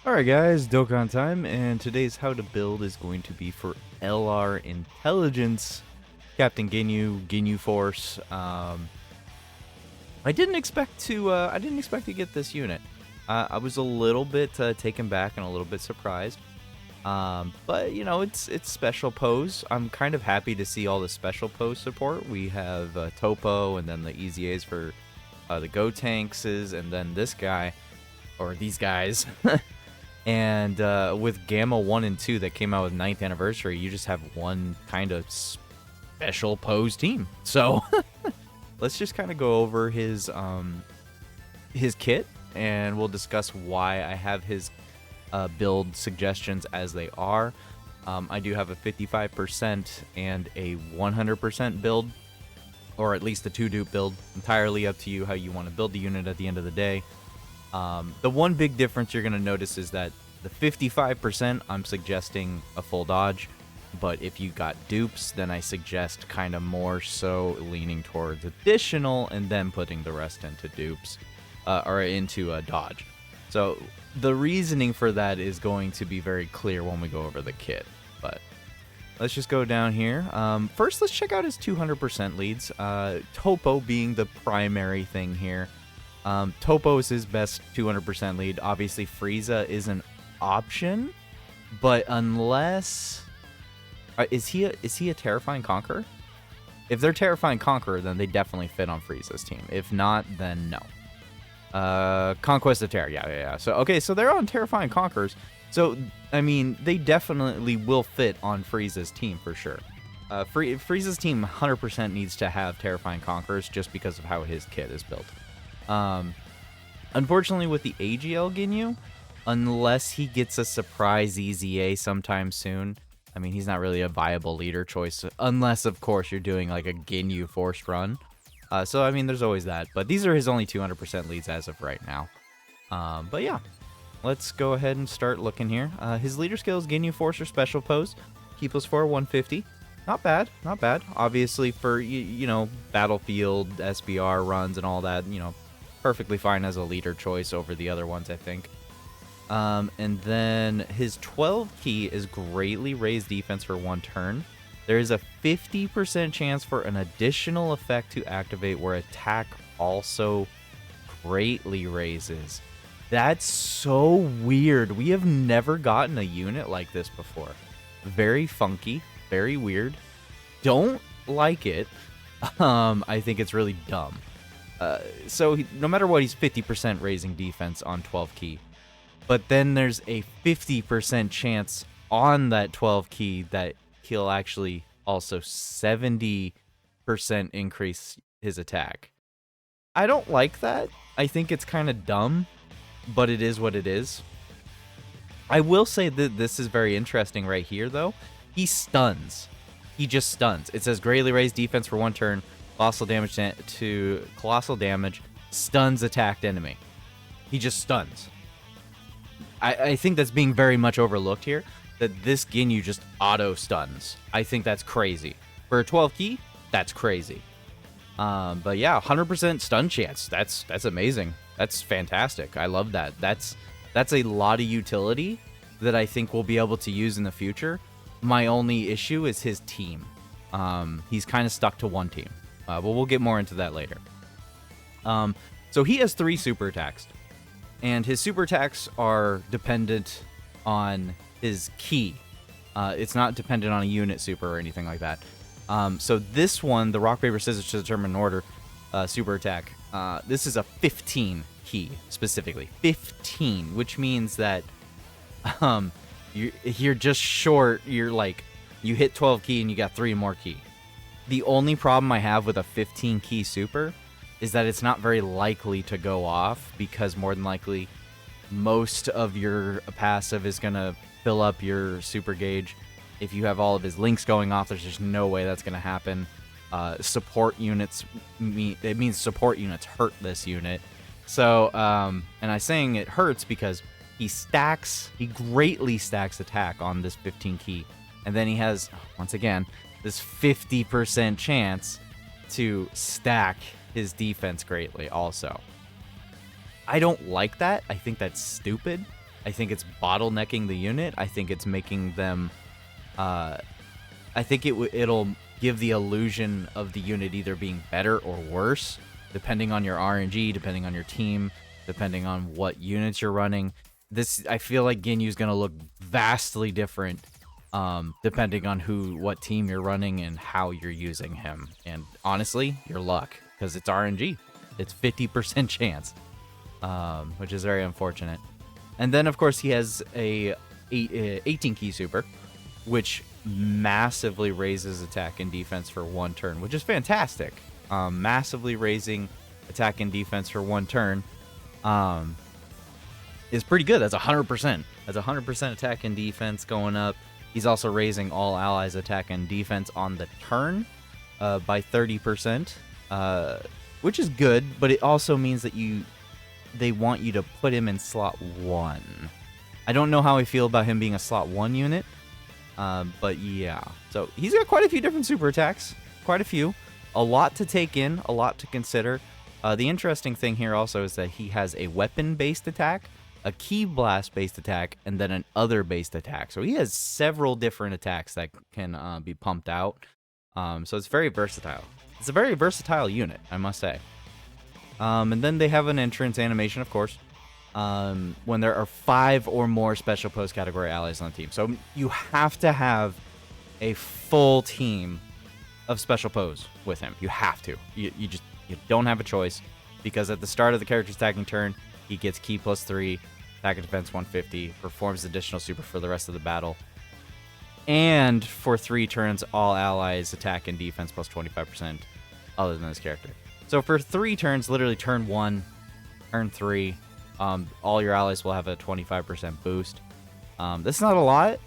Alright guys, Dokkan time, and today's how to build is going to be for LR Intelligence, Captain Ginyu, Ginyu Force. I didn't expect to get this unit. I was a little bit taken back and a little bit surprised. But you know, it's special pose. I'm kind of happy to see all the special pose support. We have Topo, and then the EZAs for the Go Tanks, and then this guy, or these guys. And with Gamma 1 and 2 that came out with 9th anniversary, you just have one kind of special pose team. So let's just kind of go over his kit, and we'll discuss why I have his build suggestions as they are. I do have a 55% and a 100% build, or at least a 2-dupe build. Entirely up to you how you want to build the unit at the end of the day. The one big difference you're going to notice is that the 55%, I'm suggesting a full dodge, but if you got dupes, then I suggest kind of more so leaning towards additional and then putting the rest into dupes, or into a dodge. So the reasoning for that is going to be very clear when we go over the kit, but let's just go down here. First, let's check out his 200% leads, Topo being the primary thing here. Topo is his best 200% lead. Obviously, Frieza is an option, but unless is he a Terrifying Conqueror? If they're Terrifying Conqueror, then they definitely fit on Frieza's team. If not, then no. Conquest of Terror, yeah. So okay, so they're on Terrifying Conquerors. So I mean, they definitely will fit on Frieza's team for sure. Frieza's team 100% needs to have Terrifying Conquerors just because of how his kit is built. Unfortunately, with the AGL Ginyu, unless he gets a surprise EZA sometime soon, I mean, he's not really a viable leader choice, unless, of course, you're doing like a Ginyu forced run. So, I mean, there's always that. But these are his only 200% leads as of right now. But yeah, let's go ahead and start looking here. His leader skill is Ginyu Force or Special Pose. Key plus 4, 150. Not bad, not bad. Obviously, for, you know, Battlefield, SBR runs and all that, you know, perfectly fine as a leader choice over the other ones, I think. And then his 12 key is greatly raised defense for 1 turn. There is a 50% chance for an additional effect to activate where attack also greatly raises. That's so weird. We have never gotten a unit like this before. Very funky. Very weird. Don't like it. I think it's really dumb. So no matter what, he's 50% raising defense on 12 key. But then there's a 50% chance on that 12 key that he'll actually also 70% increase his attack. I don't like that. I think it's kind of dumb, but it is what it is. I will say that this is very interesting right here, though. He stuns. He just stuns. It says greatly raised defense for 1 turn, colossal damage to colossal damage, stuns attacked enemy. He just stuns. I think that's being very much overlooked here, that this Ginyu just auto stuns. I think that's crazy. For a 12 key, that's crazy. But yeah, 100% stun chance. That's amazing. That's fantastic. I love that. That's a lot of utility that I think we'll be able to use in the future. My only issue is his team. He's kind of stuck to one team. But we'll get more into that later. So he has 3 super attacks. And his super attacks are dependent on his key. It's not dependent on a unit super or anything like that. So this one, the rock, paper, scissors to determine an order super attack, this is a 15 key specifically. 15, which means that you're just short. You're like, you hit 12 key and you got 3 more key. The only problem I have with a 15 key super is that it's not very likely to go off, because more than likely most of your passive is going to fill up your super gauge. If you have all of his links going off, there's just no way that's going to happen. Support units, it means support units hurt this unit. So, and I'm saying it hurts because he greatly stacks attack on this 15 key. And then he has, once again, this 50% chance to stack his defense greatly also. I don't like that. I think that's stupid. I think it's bottlenecking the unit. I think it's making them... I think it'll give the illusion of the unit either being better or worse, depending on your RNG, depending on your team, depending on what units you're running. I feel like Ginyu's going to look vastly different depending on what team you're running and how you're using him. And honestly, your luck, because it's RNG. It's 50% chance, which is very unfortunate. And then, of course, he has a 18 key super, which massively raises attack and defense for 1 turn, which is fantastic. Massively raising attack and defense for 1 turn is pretty good. That's 100%. That's 100% attack and defense going up. He's also raising all allies' attack and defense on the turn by 30%, which is good, but it also means that they want you to put him in slot 1. I don't know how I feel about him being a slot 1 unit, but yeah. So he's got quite a few different super attacks. Quite a few. A lot to take in, a lot to consider. The interesting thing here also is that he has a weapon-based attack, a Ki Blast-based attack, and then an other-based attack. So he has several different attacks that can be pumped out. So it's very versatile. It's a very versatile unit, I must say. And then they have an entrance animation, of course, when there are 5 or more special pose category allies on the team. So you have to have a full team of special pose with him. You have to. You don't have a choice, because at the start of the character's attacking turn, he gets Ki +3, attack and defense 150, performs additional super for the rest of the battle, and for 3 turns, all allies attack and defense plus 25% other than this character. So for 3 turns, literally turn 1, turn 3, all your allies will have a 25% boost. That's not a lot.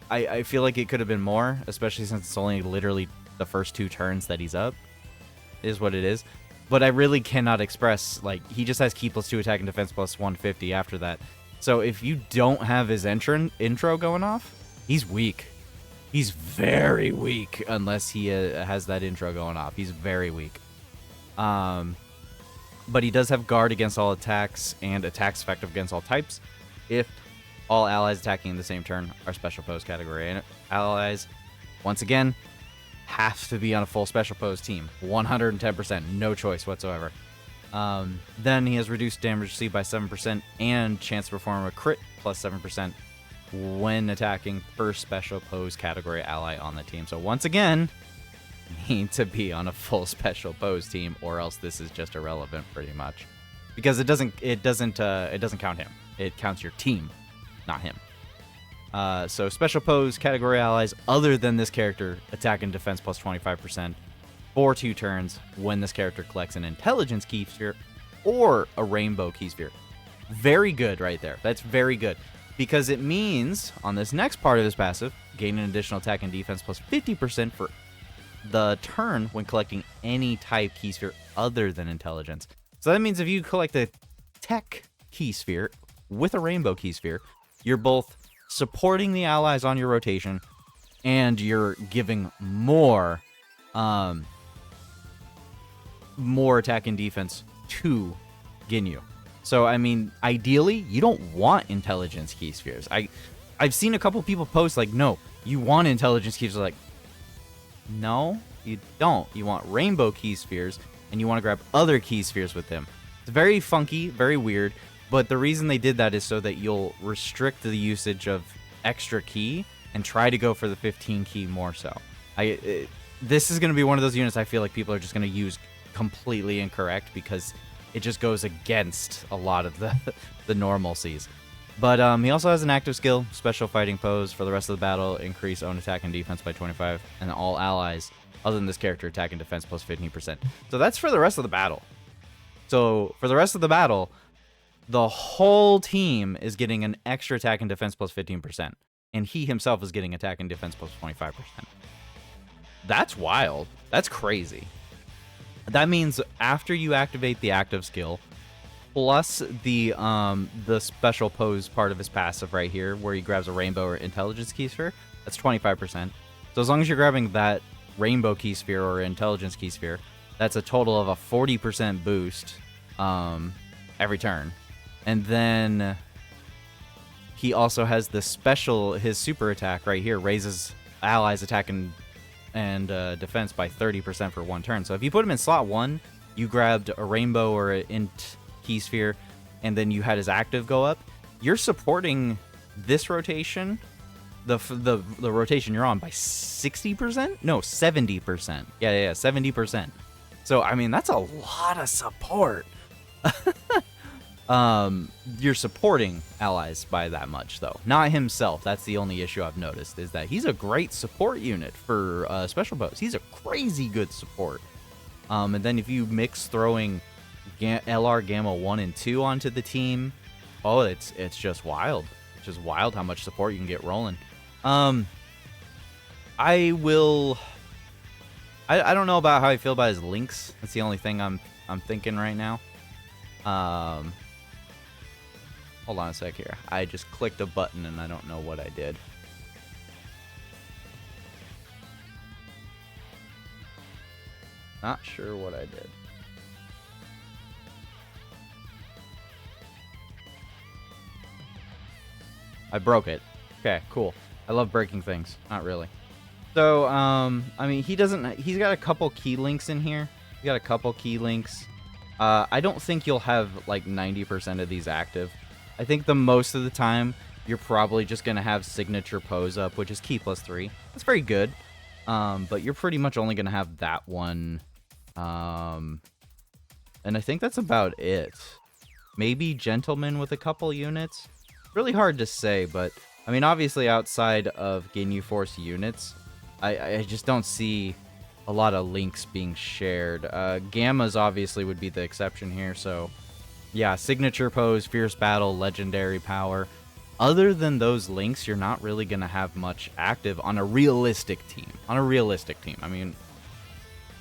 I feel like it could have been more, especially since it's only literally the first 2 turns that he's up. It is what it is. But I really cannot express, like, he just has Ki +2 attack and defense plus 150 after that. So if you don't have his intro going off, he's weak. He's very weak unless he has that intro going off. He's very weak. But he does have guard against all attacks and attacks effective against all types if all allies attacking in the same turn are special pose category. And allies, once again, have to be on a full special pose team. 110%. No choice whatsoever. Then he has reduced damage received by 7% and chance to perform a crit plus 7% when attacking per special pose category ally on the team. So once again, need to be on a full special pose team, or else this is just irrelevant pretty much, because it doesn't count him. It counts your team, not him. So special pose category allies other than this character attack and defense plus 25% for 2 turns when this character collects an intelligence key sphere or a rainbow key sphere. Very good right there. That's very good, because it means on this next part of his passive, gain an additional attack and defense plus 50% for the turn when collecting any type key sphere other than intelligence. So that means if you collect a tech key sphere with a rainbow key sphere, you're both supporting the allies on your rotation and you're giving more attack and defense to Ginyu. So I mean, ideally you don't want intelligence key spheres. I've seen a couple people post like, no, you want intelligence key spheres. Like, no, you don't. You want rainbow key spheres, and you want to grab other key spheres with them. It's very funky, very weird, but the reason they did that is so that you'll restrict the usage of extra key and try to go for the 15 key more so. This is going to be one of those units I feel like people are just going to use completely incorrect, because it just goes against a lot of the normalcies. But he also has an active skill, special fighting pose. For the rest of the battle, increase own attack and defense by 25, and all allies other than this character attack and defense plus 15%. So that's for the rest of the battle. So for the rest of the battle, the whole team is getting an extra attack and defense plus 15%, and he himself is getting attack and defense plus 25%. That's wild. That's crazy. That means after you activate the active skill, plus the special pose part of his passive right here, where he grabs a rainbow or intelligence key sphere, that's 25%. So as long as you're grabbing that rainbow key sphere or intelligence key sphere, that's a total of a 40% boost every turn. And then he also has the special, his super attack right here raises allies' attack and defense by 30% for 1 turn. So if you put him in slot 1, you grabbed a rainbow or an int key sphere, and then you had his active go up, you're supporting this rotation, the rotation you're on, by 60%? No, 70%. Yeah, 70%. So, I mean, that's a lot of support. You're supporting allies by that much, though. Not himself. That's the only issue I've noticed, is that he's a great support unit for special bows. He's a crazy good support. And then if you mix throwing LR Gamma 1 and 2 onto the team, oh, it's just wild. It's just wild how much support you can get rolling. I don't know about how I feel about his links. That's the only thing I'm thinking right now. Hold on a sec here. I just clicked a button and I don't know what I did. Not sure what I did. I broke it. Okay, cool. I love breaking things. Not really. So, I mean, he's got a couple key links in here. He's got a couple key links. I don't think you'll have like 90% of these active. I think the most of the time, you're probably just going to have signature pose up, which is key +3. That's very good. But you're pretty much only going to have that one. And I think that's about it. Maybe Gentleman with a couple units. Really hard to say, but I mean, obviously outside of Ginyu Force units, I just don't see a lot of links being shared. Gammas obviously would be the exception here, so yeah, signature pose, fierce battle, legendary power. Other than those links, you're not really going to have much active on a realistic team. I mean,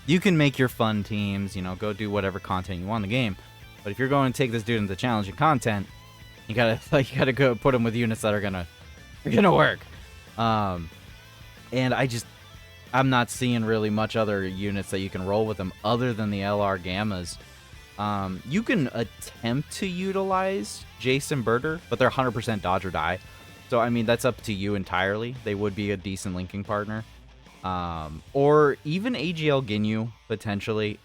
you can make your fun teams, you know, go do whatever content you want in the game, but if you're going to take this dude into challenging content, you gotta go put him with units that are gonna work. And I'm not seeing really much other units that you can roll with them other than the LR Gammas. You can attempt to utilize Jason Birder, but they're 100% dodge or die. So, I mean, that's up to you entirely. They would be a decent linking partner. Or even AGL Ginyu, potentially.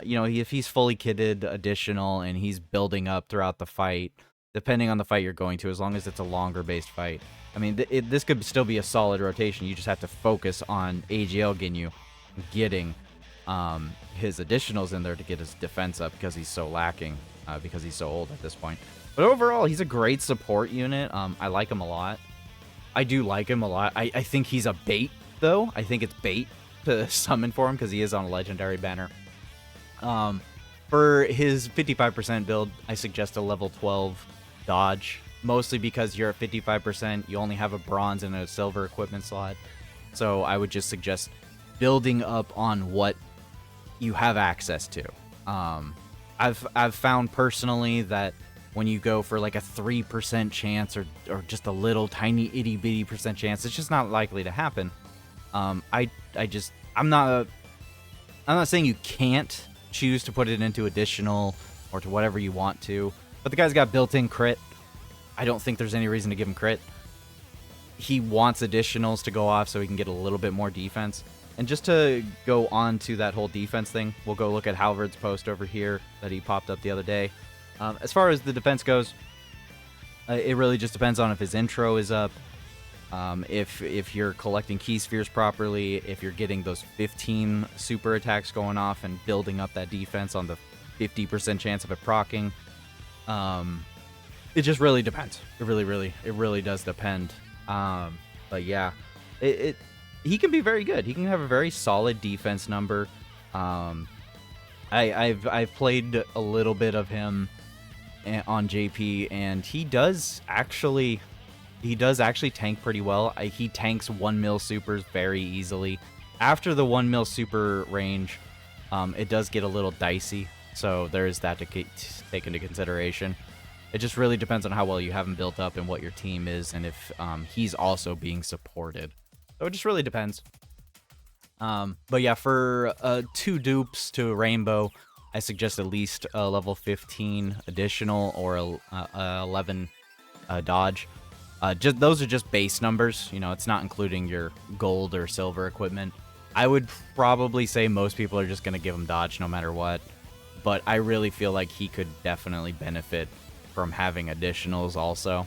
You know, if he's fully kitted, additional, and he's building up throughout the fight, depending on the fight you're going to, as long as it's a longer-based fight. I mean, this could still be a solid rotation. You just have to focus on AGL Ginyu getting his additionals in there to get his defense up because he's so lacking, because he's so old at this point. But overall, he's a great support unit. I like him a lot. I do like him a lot. I think he's a bait, though. I think it's bait to summon for him because he is on a legendary banner. For his 55% build, I suggest a level 12 dodge, mostly because you're at 55%, you only have a bronze and a silver equipment slot. So I would just suggest building up on what you have access to. I've found personally that when you go for like a 3% chance or just a little tiny itty bitty percent chance, it's just not likely to happen. I'm not saying you can't choose to put it into additional or to whatever you want to, but the guy's got built-in crit. I don't think there's any reason to give him crit. He wants additionals to go off so he can get a little bit more defense. And just to go on to that whole defense thing, we'll go look at Halvard's post over here that he popped up the other day. As far as the defense goes, it really just depends on if his intro is up, if you're collecting key spheres properly, if you're getting those 15 super attacks going off and building up that defense on the 50% chance of it proccing. It just really depends. It really does depend. But yeah, he can be very good. He can have a very solid defense number. I've played a little bit of him on JP, and he does actually tank pretty well. He tanks 1 mil supers very easily. After the 1 mil super range, it does get a little dicey. So there is that to take into consideration. It just really depends on how well you have him built up and what your team is, and if he's also being supported. So it just really depends. But yeah, for 2 dupes to Rainbow, I suggest at least a level 15 additional or a 11 dodge. Just those are just base numbers. You know, it's not including your gold or silver equipment. I would probably say most people are just going to give him dodge no matter what. But I really feel like he could definitely benefit from having additionals also.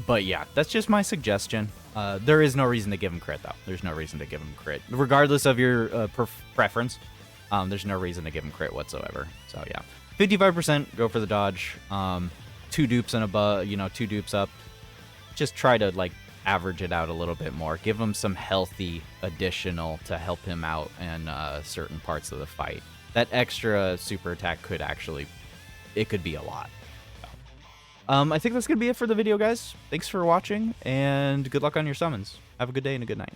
But yeah, that's just my suggestion. There is no reason to give him crit, though. There's no reason to give him crit. Regardless of your preference, there's no reason to give him crit whatsoever. So yeah, 55%, go for the dodge. 2 dupes and above, you know, 2 dupes up. Just try to, like, average it out a little bit more. Give him some healthy additional to help him out in certain parts of the fight. That extra super attack could actually, it could be a lot. I think that's going to be it for the video, guys. Thanks for watching, and good luck on your summons. Have a good day and a good night.